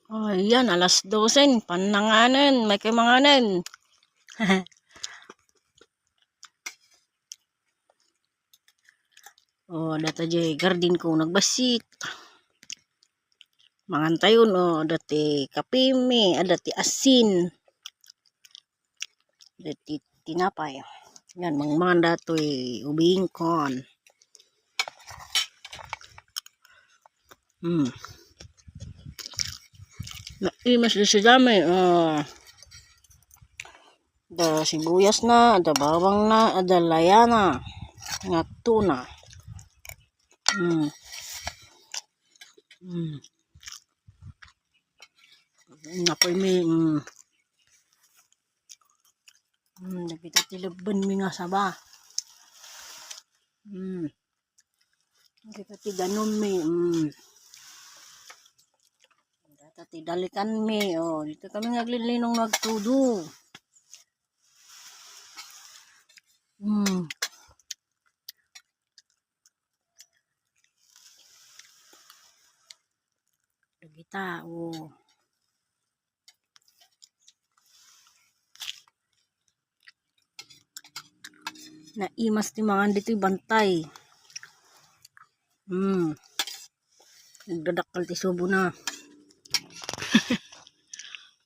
Ayan, 12:00, pananganan, may kamanganan. Oh, data jay garden ko nagbasit. Mangantayon dati kapimi, dati asin. Dati tinapay. Yan, mga datoy ubingkon. Naimas na sa dami. Da sibuyas na, da bawang na, da layana. Nga tuna. Napoy mi. Nakita tilaban mi nga saba. Nakita ti ganon mi. Dati dalikan mi. Dito kami naglilinong nagtudo. Kita, naimas ti mga dito bantay. Nagdadakal ti subo na.